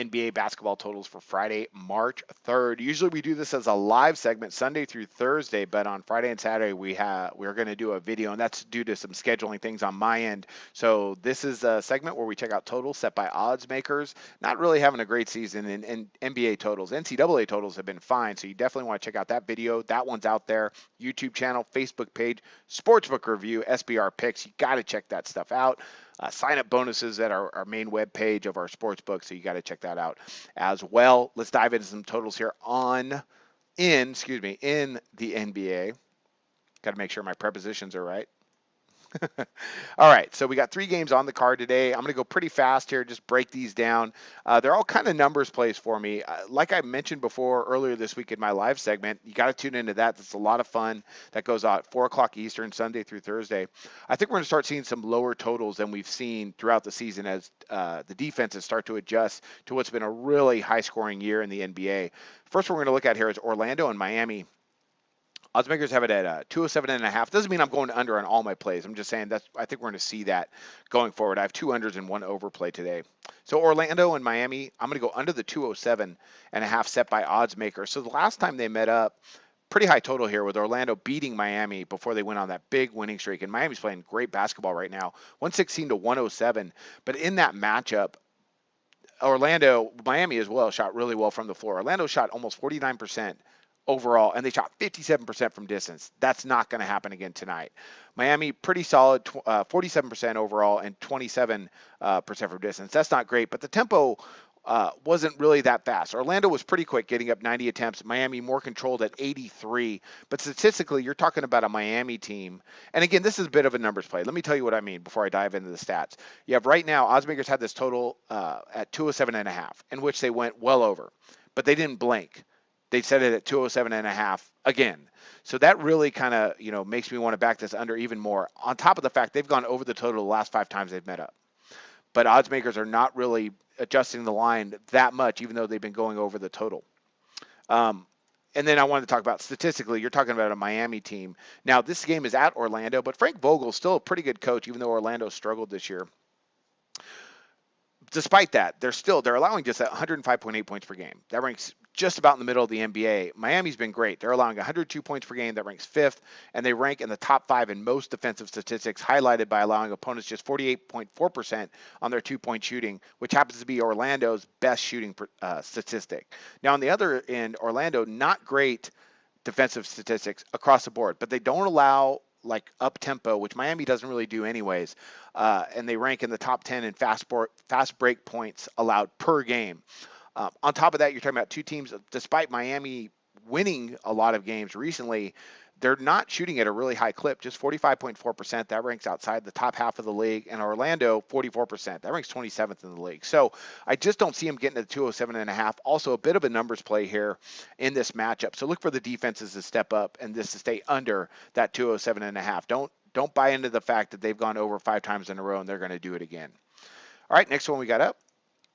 NBA basketball totals for Friday, March 3rd. Usually we do this as a live segment Sunday through Thursday, but on Friday and Saturday we're going to do a video, and that's due to some scheduling things on my end. So this is a segment where we check out totals set by odds makers. Not really having a great season in NBA totals. NCAA totals have been fine, so you definitely want to check out that video. That one's out there. YouTube channel, Facebook page, Sportsbook review, SBR picks. You got to check that stuff out. Sign up bonuses at our main web page of our sports book, so you got to check that out as well. Let's dive into some totals here in the NBA. Got to make sure my prepositions are right. All right, so we got 3 games on the card today. I'm going to go pretty fast here, just break these down. They're all kind of numbers plays for me. Like I mentioned before earlier this week in my live segment, you got to tune into that. That's a lot of fun. That goes out at 4 o'clock Eastern, Sunday through Thursday. I think we're going to start seeing some lower totals than we've seen throughout the season as the defenses start to adjust to what's been a really high-scoring year in the NBA. First one we're going to look at here is Orlando and Miami. Oddsmakers have it at 207.5. Doesn't mean I'm going under on all my plays. I'm just saying I think we're going to see that going forward. I have 2 unders and 1 overplay today. So Orlando and Miami, I'm going to go under the 207.5 set by Oddsmakers. So the last time they met up, pretty high total here with Orlando beating Miami before they went on that big winning streak. And Miami's playing great basketball right now, 116 to 107. But in that matchup, Miami as well shot really well from the floor. Orlando shot almost 49% overall, and they shot 57% from distance. That's not going to happen again tonight. Miami, pretty solid, 47% overall and 27% from distance. That's not great, but the tempo wasn't really that fast. Orlando was pretty quick, getting up 90 attempts. Miami more controlled at 83. But statistically, you're talking about a Miami team. And again, this is a bit of a numbers play. Let me tell you what I mean before I dive into the stats. You have right now, Oddsmakers had this total at 207.5, in which they went well over, but they didn't blink. They set it at 207.5 again. So that really kind of, makes me want to back this under even more. On top of the fact they've gone over the total the last 5 times they've met up. But odds makers are not really adjusting the line that much, even though they've been going over the total. And then I wanted to talk about statistically, you're talking about a Miami team. Now, this game is at Orlando, but Frank Vogel's still a pretty good coach, even though Orlando struggled this year. Despite that, they're allowing just 105.8 points per game. That ranks just about in the middle of the NBA. Miami's been great. They're allowing 102 points per game. That ranks 5th, and they rank in the top 5 in most defensive statistics, highlighted by allowing opponents just 48.4% on their 2-point shooting, which happens to be Orlando's best shooting statistic. Now, on the other end, Orlando, not great defensive statistics across the board, but they don't allow up tempo, which Miami doesn't really do anyways, and they rank in the top 10 in fast break points allowed per game. On top of that, you're talking about 2 teams, despite Miami winning a lot of games recently, they're not shooting at a really high clip, just 45.4%. That ranks outside the top half of the league. And Orlando, 44%. That ranks 27th in the league. So I just don't see them getting to the 207.5. Also, a bit of a numbers play here in this matchup. So look for the defenses to step up and this to stay under that 207.5. Don't buy into the fact that they've gone over 5 times in a row and they're going to do it again. All right, next one we got up.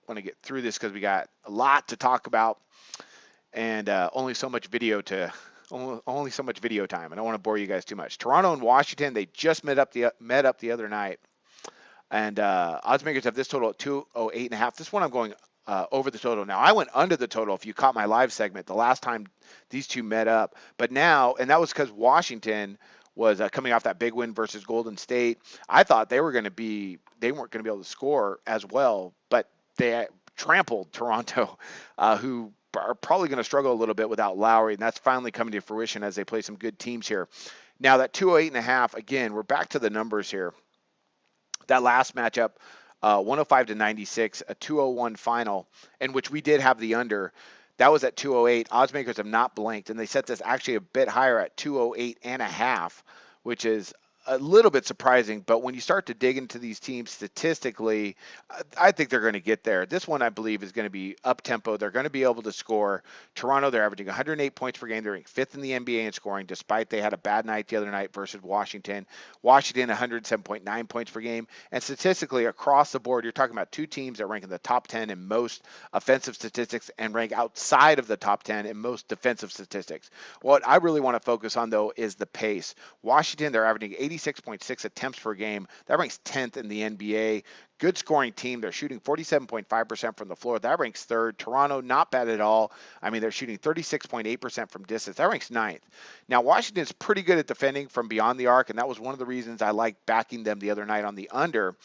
I want to get through this because we got a lot to talk about and only so much video time. I don't want to bore you guys too much. Toronto and Washington, they just met up the other night, and oddsmakers have this total at 208.5. This one I'm going over the total. Now I went under the total if you caught my live segment the last time these two met up, but now, and that was because Washington was coming off that big win versus Golden State. I thought they weren't going to be able to score as well, but they trampled Toronto, who are probably going to struggle a little bit without Lowry, and that's finally coming to fruition as they play some good teams here. Now that 208.5, again, we're back to the numbers here. That last matchup, 105 to 96, a 201 final, in which we did have the under. That was at 208. Oddsmakers have not blinked, and they set this actually a bit higher at 208.5, which is a little bit surprising, but when you start to dig into these teams statistically, I think they're going to get there. This one, I believe, is going to be up-tempo. They're going to be able to score. Toronto, they're averaging 108 points per game. They're ranked 5th in the NBA in scoring, despite they had a bad night the other night versus Washington. Washington, 107.9 points per game. And statistically, across the board, you're talking about 2 teams that rank in the top 10 in most offensive statistics and rank outside of the top 10 in most defensive statistics. What I really want to focus on, though, is the pace. Washington, they're averaging 86.6 attempts per game. That ranks 10th in the NBA. Good scoring team. They're shooting 47.5% from the floor. That ranks third. Toronto, not bad at all. I mean, they're shooting 36.8% from distance. That ranks ninth. Now, Washington's pretty good at defending from beyond the arc, and that was one of the reasons I liked backing them the other night on the under.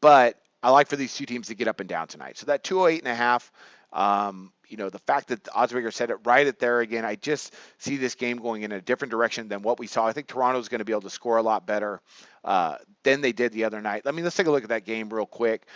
But I like for these two teams to get up and down tonight. So that 208.5, the fact that the oddsmaker said it right at there again, I just see this game going in a different direction than what we saw. I think Toronto's going to be able to score a lot better than they did the other night. Let's take a look at that game real quick.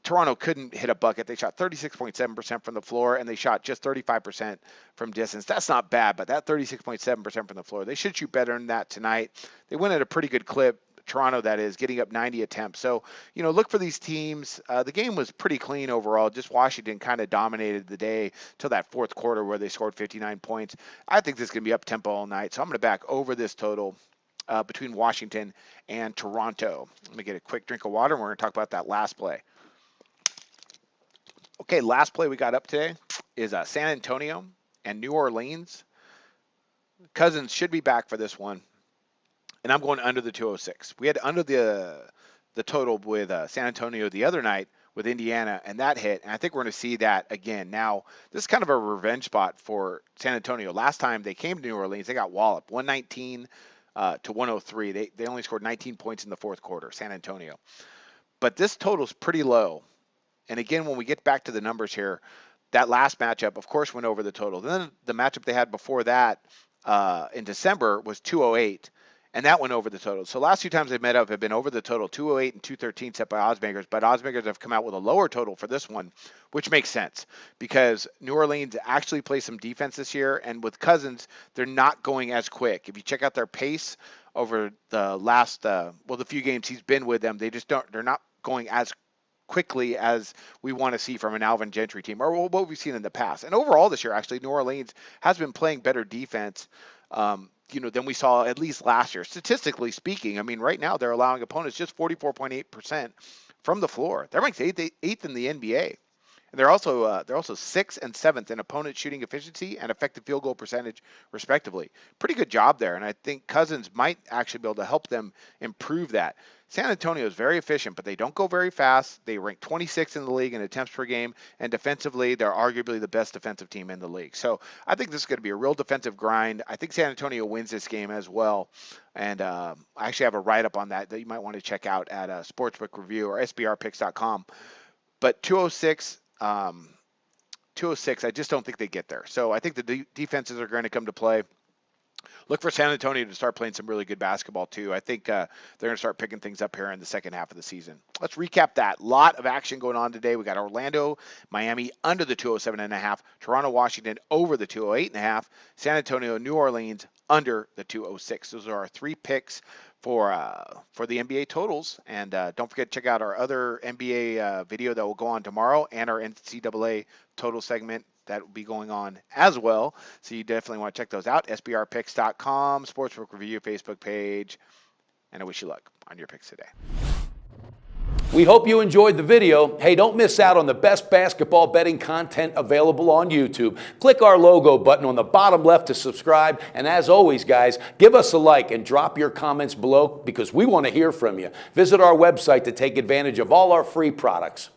Toronto couldn't hit a bucket. They shot 36.7% from the floor, and they shot just 35% from distance. That's not bad, but that 36.7% from the floor, they should shoot better than that tonight. They went at a pretty good clip. Toronto, that is, getting up 90 attempts. So, look for these teams. The game was pretty clean overall. Just Washington kind of dominated the day till that fourth quarter where they scored 59 points. I think this is going to be up tempo all night. So I'm going to back over this total between Washington and Toronto. Let me get a quick drink of water, and we're going to talk about that last play. Okay, last play we got up today is San Antonio and New Orleans. Cousins should be back for this one. And I'm going under the 206. We had under the total with San Antonio the other night with Indiana, and that hit. And I think we're going to see that again. Now, this is kind of a revenge spot for San Antonio. Last time they came to New Orleans, they got walloped, 119 to 103. They only scored 19 points in the fourth quarter, San Antonio. But this total is pretty low. And again, when we get back to the numbers here, that last matchup, of course, went over the total. Then the matchup they had before that in December was 208. And that went over the total. So last two times they've met up have been over the total, 208 and 213 set by oddsmakers. But oddsmakers have come out with a lower total for this one, which makes sense because New Orleans actually plays some defense this year. And with Cousins, they're not going as quick. If you check out their pace over the last, the few games he's been with them, they're not going as quickly as we want to see from an Alvin Gentry team or what we've seen in the past. And overall this year, actually, New Orleans has been playing better defense than we saw at least last year. Statistically speaking, I mean, right now they're allowing opponents just 44.8% from the floor. That ranks eighth in the NBA. And they're also 6th and 7th in opponent shooting efficiency and effective field goal percentage, respectively. Pretty good job there, and I think Cousins might actually be able to help them improve that. San Antonio is very efficient, but they don't go very fast. They rank 26th in the league in attempts per game, and defensively, they're arguably the best defensive team in the league. So I think this is going to be a real defensive grind. I think San Antonio wins this game as well, and I actually have a write-up on that you might want to check out at Sportsbook Review or sbrpicks.com. But 206, I just don't think they get there. So I think the defenses are going to come to play. Look for San Antonio to start playing some really good basketball, too. I think they're going to start picking things up here in the second half of the season. Let's recap that. A lot of action going on today. We got Orlando, Miami under the 207.5, Toronto, Washington over the 208.5, San Antonio, New Orleans under the 206. Those are our three picks for the NBA totals. And don't forget to check out our other NBA video that will go on tomorrow and our NCAA total segment that will be going on as well. So you definitely want to check those out. SBRpicks.com, Sportsbook Review Facebook page. And I wish you luck on your picks today. We hope you enjoyed the video. Hey, don't miss out on the best basketball betting content available on YouTube. Click our logo button on the bottom left to subscribe. And as always, guys, give us a like and drop your comments below because we want to hear from you. Visit our website to take advantage of all our free products.